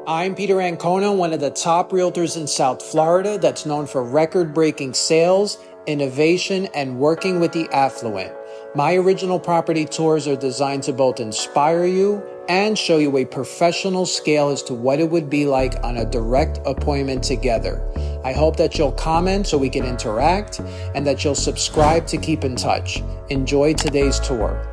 I'm Peter Ancona, one of the top realtors in South Florida that's known for record-breaking sales, innovation, and working with the affluent. My original property tours are designed to both inspire you and show you a professional scale as to what it would be like on a direct appointment together. I hope that you'll comment so we can interact and that you'll subscribe to keep in touch. Enjoy today's tour.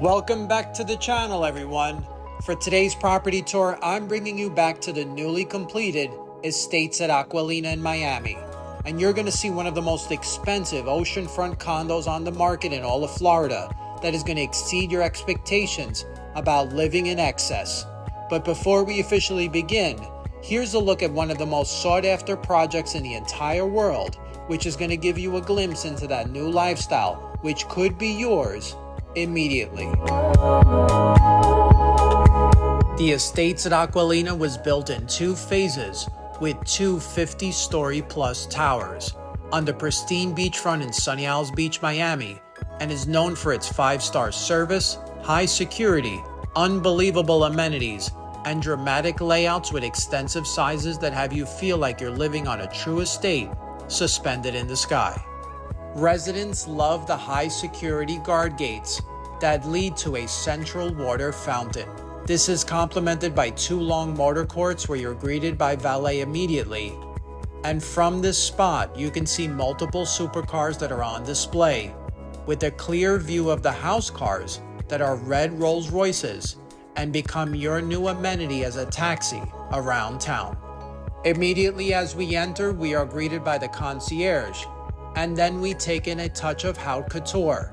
Welcome back to the channel, everyone. For today's property tour, I'm bringing you back to the newly completed estates at Acqualina in Miami. And you're going to see one of the most expensive oceanfront condos on the market in all of Florida that is going to exceed your expectations about living in excess. But before we officially begin, here's a look at one of the most sought-after projects in the entire world, which is going to give you a glimpse into that new lifestyle, which could be yours immediately. The estates at Acqualina was built in 2 phases with 2 50-story plus towers on the pristine beachfront in Sunny Isles Beach, Miami, and is known for its 5-star service, high security, unbelievable amenities, and dramatic layouts with extensive sizes that have you feel like you're living on a true estate suspended in the sky. Residents love the high security guard gates that lead to a central water fountain. This is complemented by 2 long motor courts where you're greeted by valet immediately. And from this spot, you can see multiple supercars that are on display, with a clear view of the house cars that are red Rolls Royces and become your new amenity as a taxi around town. Immediately as we enter, we are greeted by the concierge, and then we take in a touch of haute couture.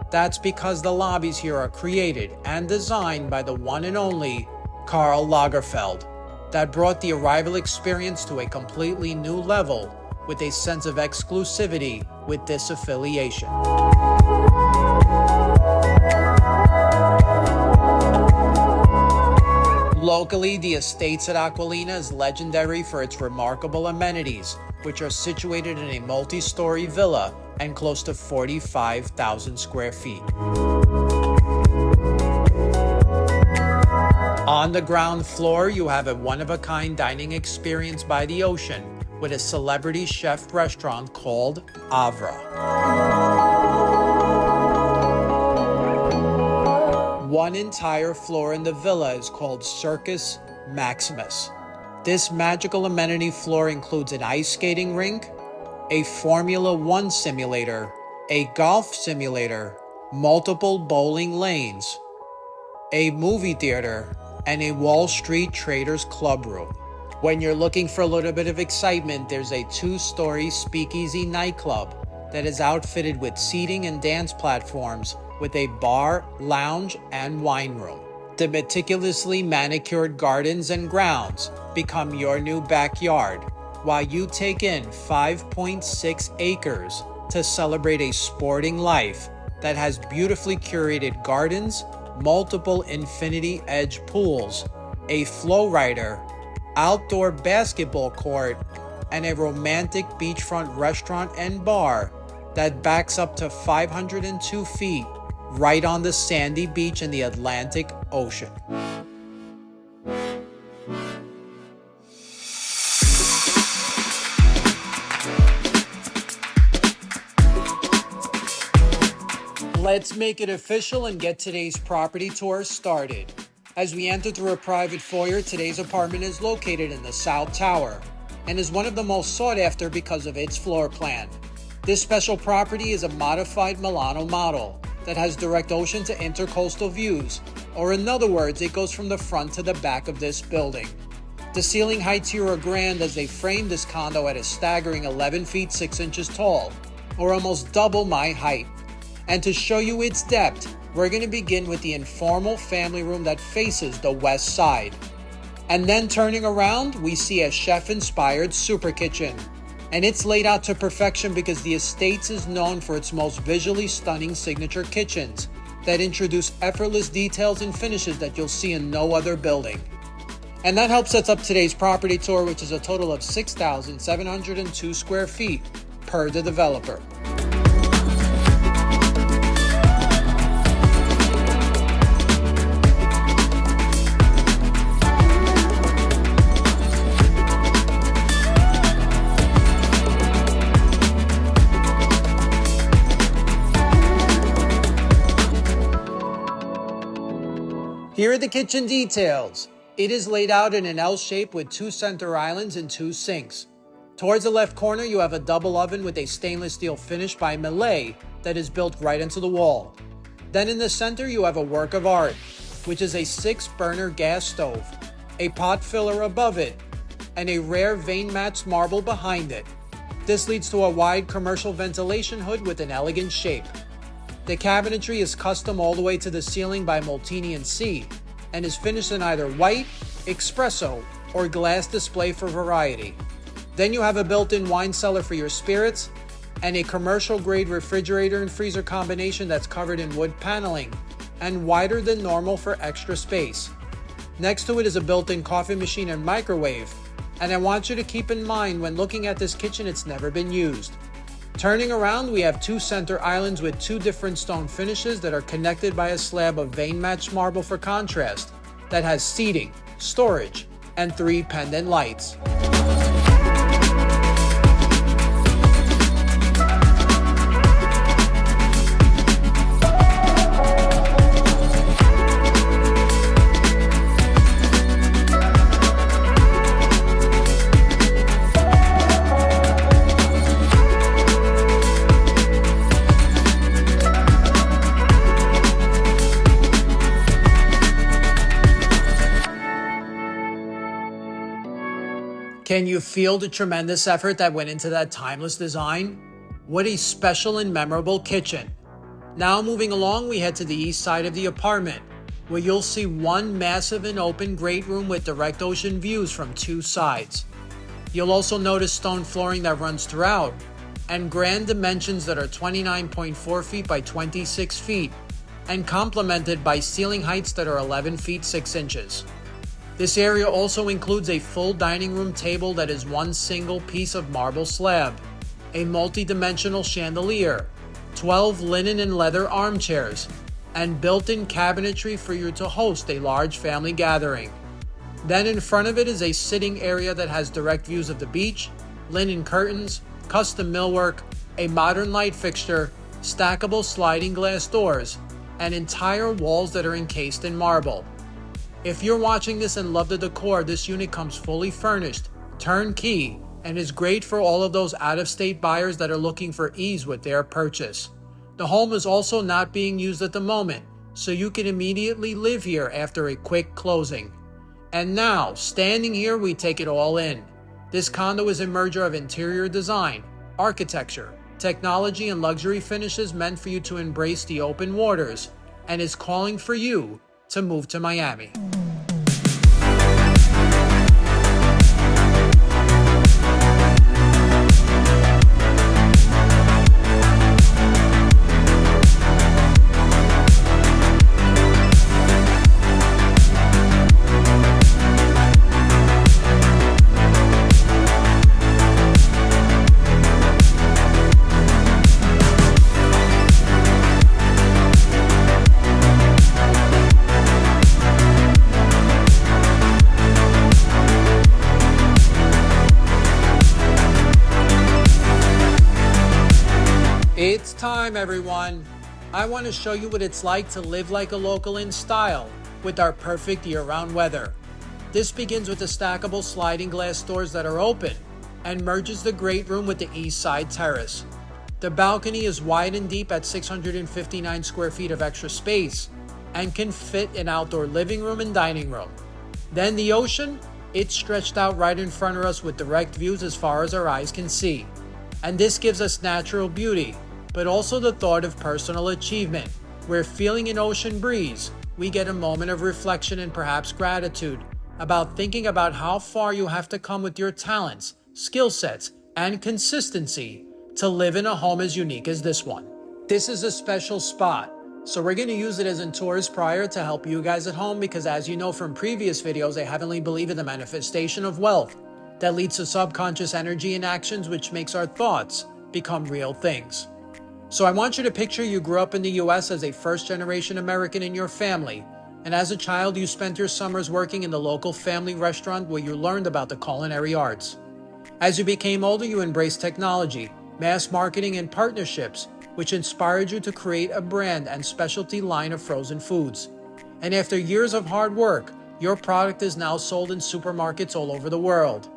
That's because the lobbies here are created and designed by the one and only Karl Lagerfeld. That brought the arrival experience to a completely new level with a sense of exclusivity with this affiliation. Locally, the estates at Acqualina is legendary for its remarkable amenities, which are situated in a multi-story villa and close to 45,000 square feet. On the ground floor, you have a one-of-a-kind dining experience by the ocean with a celebrity chef restaurant called Avra. One entire floor in the villa is called Circus Maximus. This magical amenity floor includes an ice skating rink, a Formula One simulator, a golf simulator, multiple bowling lanes, a movie theater, and a Wall Street Traders Club room. When you're looking for a little bit of excitement, there's a 2-story speakeasy nightclub that is outfitted with seating and dance platforms with a bar, lounge, and wine room. The meticulously manicured gardens and grounds become your new backyard, while you take in 5.6 acres to celebrate a sporting life that has beautifully curated gardens, multiple infinity edge pools, a flow rider, outdoor basketball court, and a romantic beachfront restaurant and bar that backs up to 502 feet right on the sandy beach in the Atlantic Ocean. Let's make it official and get today's property tour started. As we enter through a private foyer, today's apartment is located in the South Tower, and is one of the most sought after because of its floor plan. This special property is a modified Milano model that has direct ocean to intercoastal views, or in other words, it goes from the front to the back of this building. The ceiling heights here are grand as they frame this condo at a staggering 11 feet 6 inches tall, or almost double my height. And to show you its depth, we're going to begin with the informal family room that faces the west side. And then turning around, we see a chef-inspired super kitchen. And it's laid out to perfection because the Estates is known for its most visually stunning signature kitchens that introduce effortless details and finishes that you'll see in no other building. And that helps set up today's property tour, which is a total of 6,702 square feet per the developer. Here are the kitchen details. It is laid out in an L shape with 2 center islands and 2 sinks. Towards the left corner, you have a double oven with a stainless steel finish by Malay that is built right into the wall. Then in the center, you have a work of art, which is a 6-burner gas stove, a pot filler above it, and a rare vein-matched marble behind it. This leads to a wide commercial ventilation hood with an elegant shape. The cabinetry is custom all the way to the ceiling by Molteni & C, and is finished in either white, espresso, or glass display for variety. Then you have a built-in wine cellar for your spirits, and a commercial-grade refrigerator and freezer combination that's covered in wood paneling, and wider than normal for extra space. Next to it is a built-in coffee machine and microwave, and I want you to keep in mind when looking at this kitchen it's never been used. Turning around, we have 2 center islands with 2 different stone finishes that are connected by a slab of vein-matched marble for contrast that has seating, storage, and 3 pendant lights. Can you feel the tremendous effort that went into that timeless design? What a special and memorable kitchen. Now moving along, we head to the east side of the apartment, where you'll see one massive and open great room with direct ocean views from 2 sides. You'll also notice stone flooring that runs throughout, and grand dimensions that are 29.4 feet by 26 feet, and complemented by ceiling heights that are 11 feet 6 inches. This area also includes a full dining room table that is one single piece of marble slab, a multi-dimensional chandelier, 12 linen and leather armchairs, and built-in cabinetry for you to host a large family gathering. Then in front of it is a sitting area that has direct views of the beach, linen curtains, custom millwork, a modern light fixture, stackable sliding glass doors, and entire walls that are encased in marble. If you're watching this and love the decor, this unit comes fully furnished, turnkey, and is great for all of those out-of-state buyers that are looking for ease with their purchase. The home is also not being used at the moment, so you can immediately live here after a quick closing. And now, standing here, we take it all in. This condo is a merger of interior design, architecture, technology, and luxury finishes meant for you to embrace the open waters, and is calling for you to move to Miami. It's time, everyone. I want to show you what it's like to live like a local in style with our perfect year-round weather. This begins with the stackable sliding glass doors that are open and merges the great room with the east side terrace. The balcony is wide and deep at 659 square feet of extra space and can fit an outdoor living room and dining room. Then the ocean, it's stretched out right in front of us with direct views as far as our eyes can see. And this gives us natural beauty, but also the thought of personal achievement, where feeling an ocean breeze, we get a moment of reflection and perhaps gratitude about thinking about how far you have to come with your talents, skill sets, and consistency to live in a home as unique as this one. This is a special spot, so we're going to use it as in tours prior to help you guys at home because as you know from previous videos, I heavily believe in the manifestation of wealth that leads to subconscious energy and actions which makes our thoughts become real things. So I want you to picture you grew up in the US as a first-generation American in your family, and as a child you spent your summers working in the local family restaurant where you learned about the culinary arts. As you became older, you embraced technology, mass marketing, and partnerships, which inspired you to create a brand and specialty line of frozen foods. And after years of hard work, your product is now sold in supermarkets all over the world.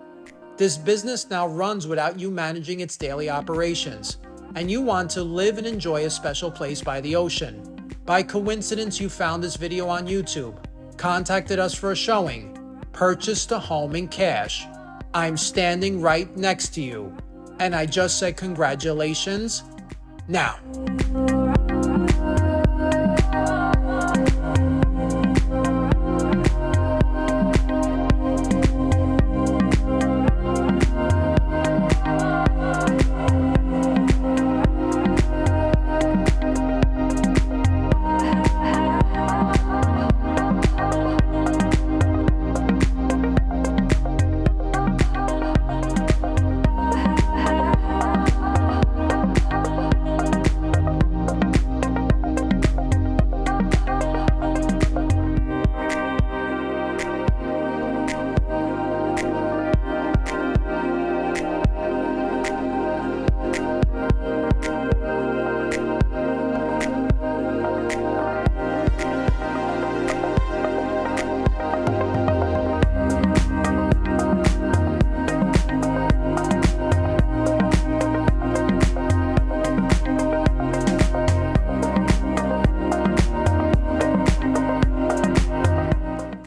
This business now runs without you managing its daily operations, and you want to live and enjoy a special place by the ocean. By coincidence, you found this video on YouTube, contacted us for a showing, purchased a home in cash. I'm standing right next to you, and I just said congratulations. Now,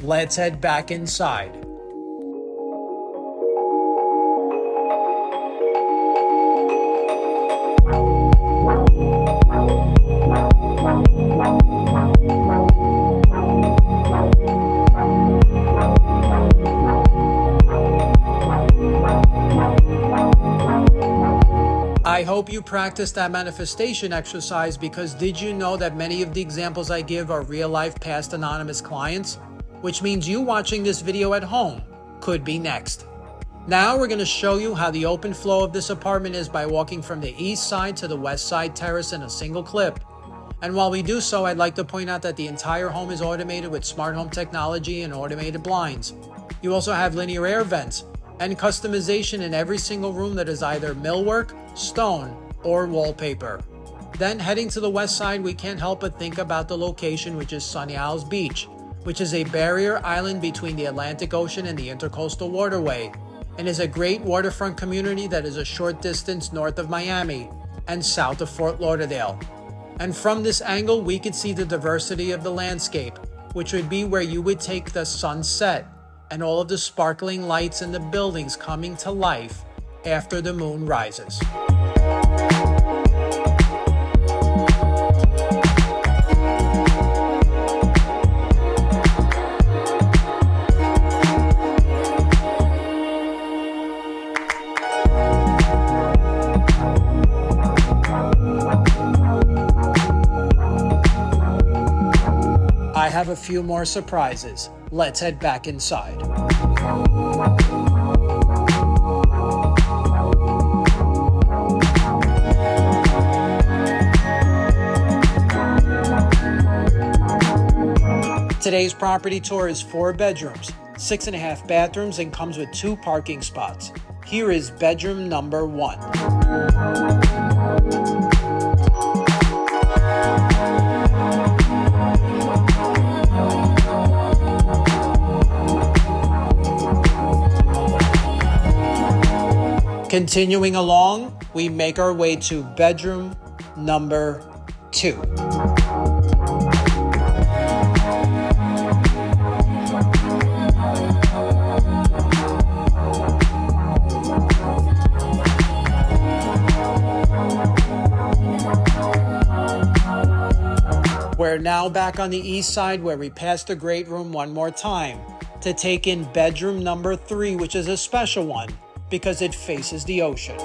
let's head back inside. I hope you practiced that manifestation exercise because did you know that many of the examples I give are real-life past anonymous clients? Which means you watching this video at home could be next. Now we're going to show you how the open flow of this apartment is by walking from the east side to the west side terrace in a single clip. And while we do so, I'd like to point out that the entire home is automated with smart home technology and automated blinds. You also have linear air vents and customization in every single room that is either millwork, stone, or wallpaper. Then heading to the west side, we can't help but think about the location, which is Sunny Isles Beach, which is a barrier island between the Atlantic Ocean and the Intercoastal Waterway, and is a great waterfront community that is a short distance north of Miami and south of Fort Lauderdale. And from this angle, we could see the diversity of the landscape, which would be where you would take the sunset and all of the sparkling lights in the buildings coming to life after the moon rises. I have a few more surprises. Let's head back inside. Today's property tour is 4 bedrooms, 6.5 bathrooms, and comes with 2 parking spots. Here is bedroom number 1. Continuing along, we make our way to bedroom number 2. We're now back on the east side where we passed the great room one more time to take in bedroom number 3, which is a special one because it faces the ocean.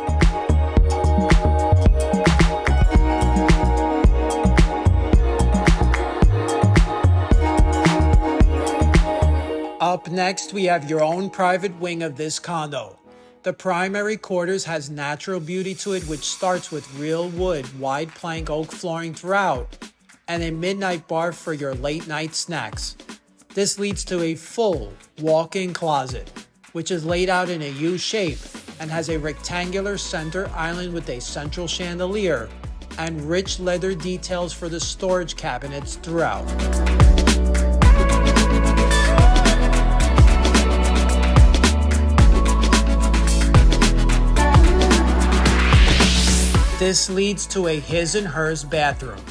Up next, we have your own private wing of this condo. The primary quarters has natural beauty to it, which starts with real wood, wide plank oak flooring throughout, and a midnight bar for your late night snacks. This leads to a full walk-in closet, which is laid out in a U shape and has a rectangular center island with a central chandelier and rich leather details for the storage cabinets throughout. This leads to a his and hers bathroom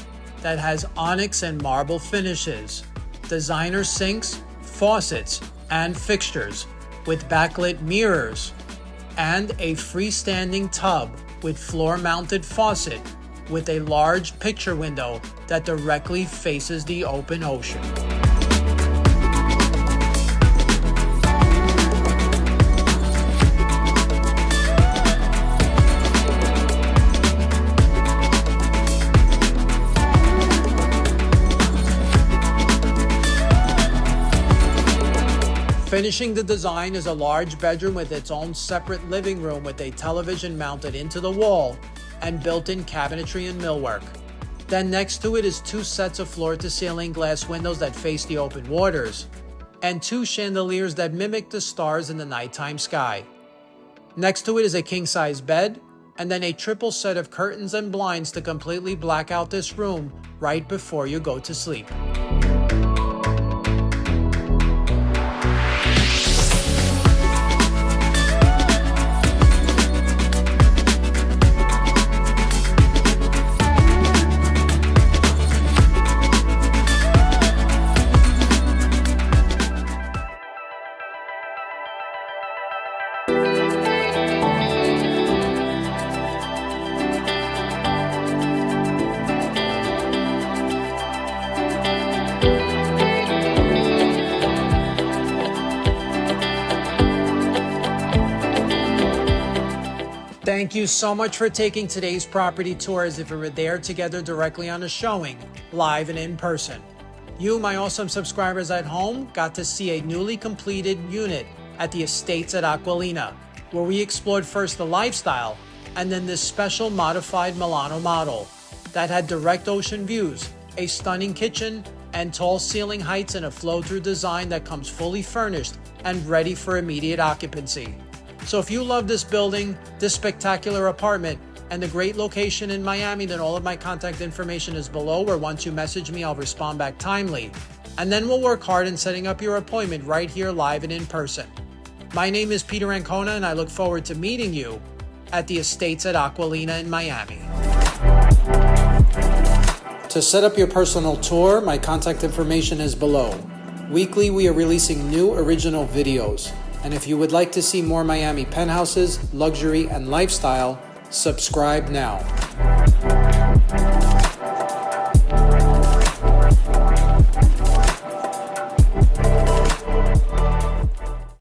that has onyx and marble finishes, designer sinks, faucets, and fixtures with backlit mirrors, and a freestanding tub with floor-mounted faucet with a large picture window that directly faces the open ocean. Finishing the design is a large bedroom with its own separate living room with a television mounted into the wall and built-in cabinetry and millwork. Then next to it is 2 sets of floor-to-ceiling glass windows that face the open waters, and 2 chandeliers that mimic the stars in the nighttime sky. Next to it is a king-size bed, and then a triple set of curtains and blinds to completely black out this room right before you go to sleep. Thank you so much for taking today's property tour as if we were there together directly on a showing, live and in person. You, my awesome subscribers at home, got to see a newly completed unit at the Estates at Acqualina, where we explored first the lifestyle and then this special modified Milano model that had direct ocean views, a stunning kitchen, and tall ceiling heights and a flow-through design that comes fully furnished and ready for immediate occupancy. So if you love this building, this spectacular apartment, and the great location in Miami, then all of my contact information is below, where once you message me, I'll respond back timely. And then we'll work hard in setting up your appointment right here live and in person. My name is Peter Ancona, and I look forward to meeting you at the Estates at Acqualina in Miami. To set up your personal tour, my contact information is below. Weekly, we are releasing new original videos. And if you would like to see more Miami penthouses, luxury, and lifestyle, subscribe now.